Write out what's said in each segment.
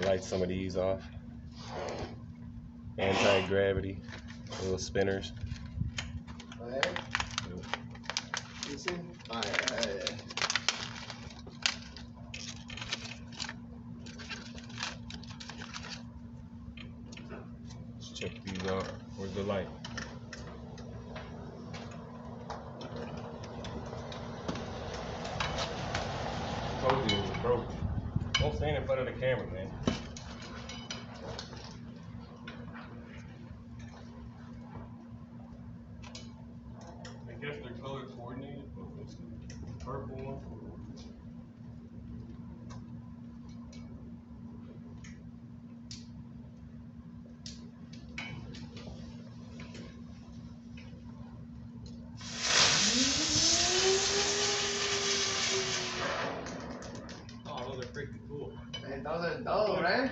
light some of these off. Anti-gravity, little spinners. Alright. You see? Alright. Let's check these out. Where's the light? I told you it was broke. Don't stand in front of the camera, man. I guess they're color coordinated, but it's the purple one. Freaking cool. Man, those are dope, right?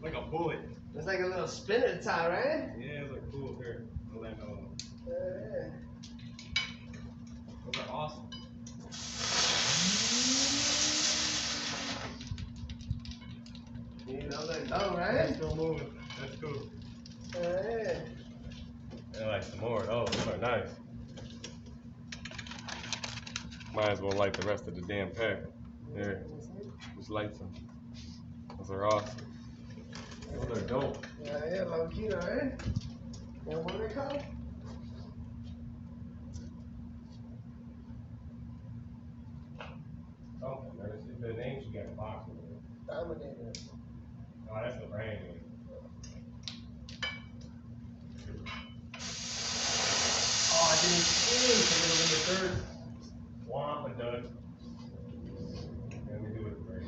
Like a bullet. It's like a little spinner tie, right? Yeah, it's like cool. Here, I'll let know. Yeah. Those are awesome. Yeah, those are dope, right? It's still moving. That's cool. Yeah. I like some more. Oh, those are nice. Might as well light the rest of the damn pack. Here. Just light some. Those are awesome. Those are dope. Yeah, low key, right? And what are they called? Something. The name should get a box with it. Dominator. Oh, that's the brand name. Oh, I didn't see it. A little bit of dirt. Swamp and dust. Let me do it for you.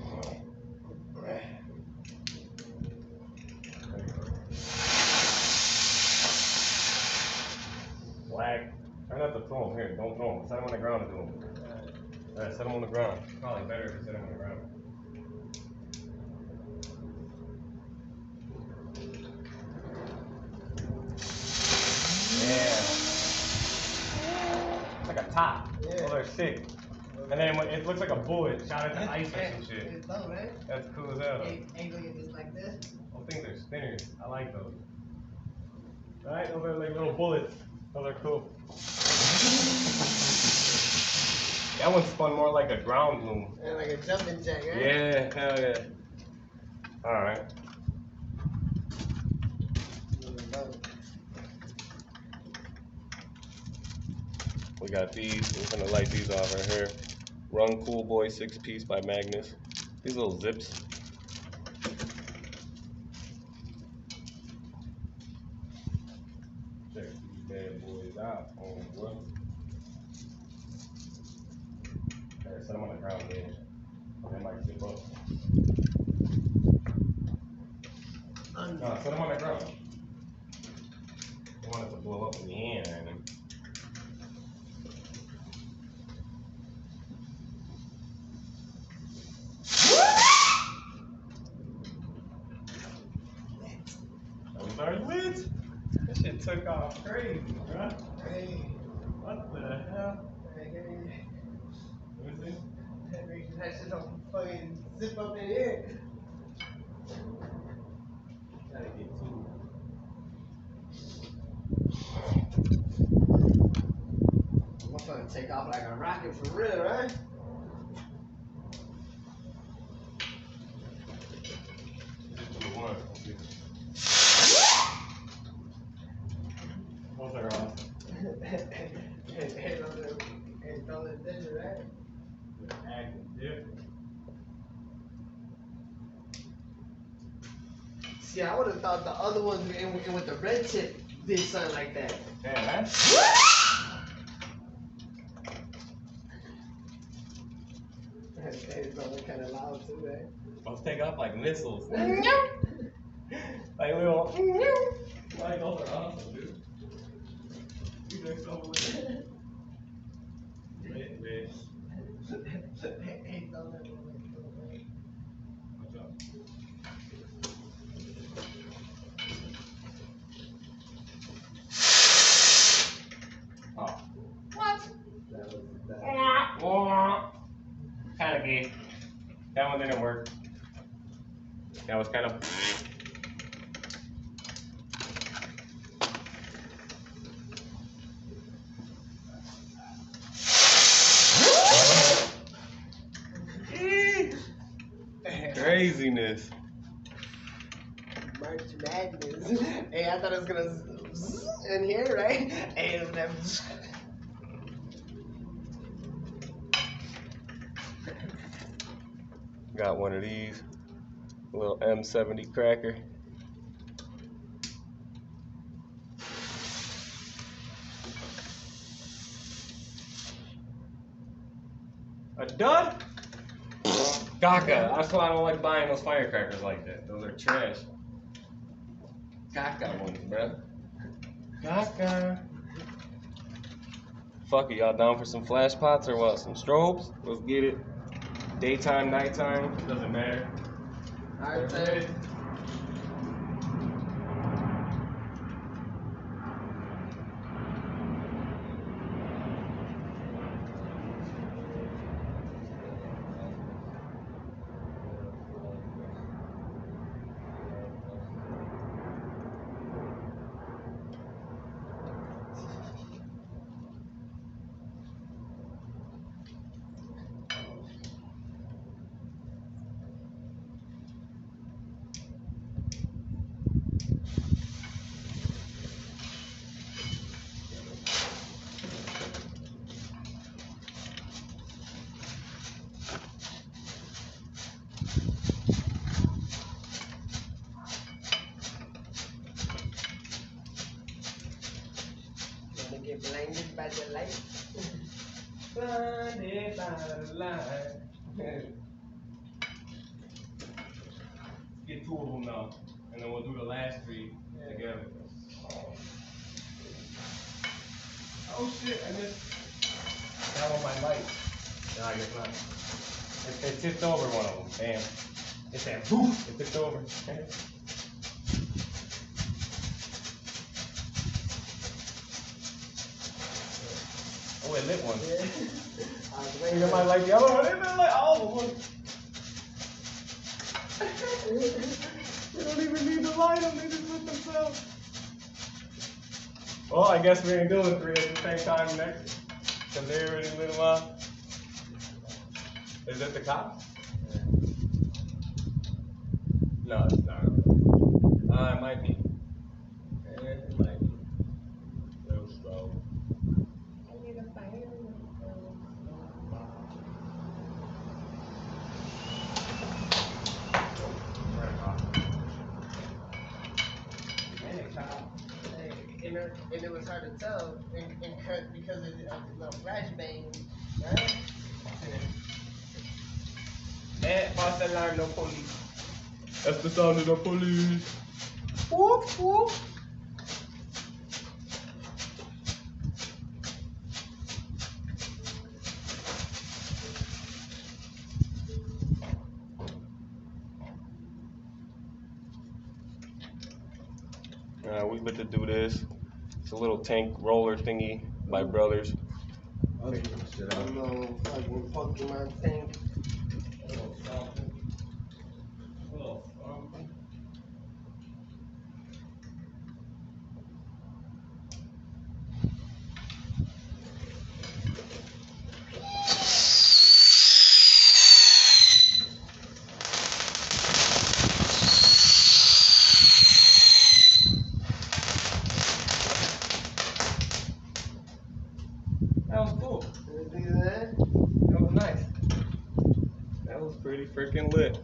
Black. Try not to throw them here. Don't throw them. Set them on the ground and do them. Alright, set them on the ground. Probably better if you set them on the ground. Yeah. It's like a top. Yeah. Oh, they're sick. And then it looks like a bullet shot into ice or some shit. It's dope, right? That's cool as hell. Angle it just like this. Those things are spinners. I like those. Right? Those are like little bullets. Those are cool. That one spun more like a ground loom. And like a jumping jack, right? Yeah, hell yeah. Alright. We got these. We're gonna light these off right here. Run Cool Boy 6-piece by Magnus. These little zips. Check these bad boys out on what? Alright, set them on the ground, man. They might zip up. No, set them on the ground. I want it to blow up in the hand, man. Those are lit. That shit took off crazy, bro. Hey. What the hell? Hey. Let me see. That shit don't fucking zip up in here. Gotta get to I'm gonna take off like a rocket for real, right? one. Those are awesome. Hey, throw it in, right? They're acting different. See, I would have thought the other ones with the red tip did something like that. Yeah, man. Hey, those kind of loud too, right? Those take off like missiles. Like little. Like those are awesome, dude. You think so? Wait. Hey, throw that one. What's up? Oh. What? That was Kind of gay. That one didn't work. That was kind of. Craziness. March Madness. Hey, I thought it was gonna in here, right? Hey, it was never. Got one of these, a little M70 cracker. A dud? Caca. That's why I don't like buying those firecrackers like that. Those are trash. Caca ones, bruh. Caca. Fuck it, y'all down for some flash pots or what? Some strobes? Let's get it. Daytime, nighttime, doesn't matter. Alright, so. Get blinded by the light. Blinded by the light. Get two of them now, and then we'll do the last three together. Oh shit, I missed. That one my light. No, I guess not. It tipped over one of them. Damn. It said poof. It tipped over. Oh, it lit one. Yeah. You might like the other one. It lit like all of them. We don't even need to light them. They just lit themselves. Well, I guess we ain't doing three at the same time next. Because they already lit them up. Is it the cops? No, it's not. It might be. It might be. Real slow. And it was hard to tell because of the flashbang, right? False alarm, no police. That's the sound of the police. Whoop, whoop. We about to do this. It's a little tank roller thingy by Brothers. I don't know, fucking Pokemon tank. That was cool. Did you see that? That was nice. That was pretty freaking lit.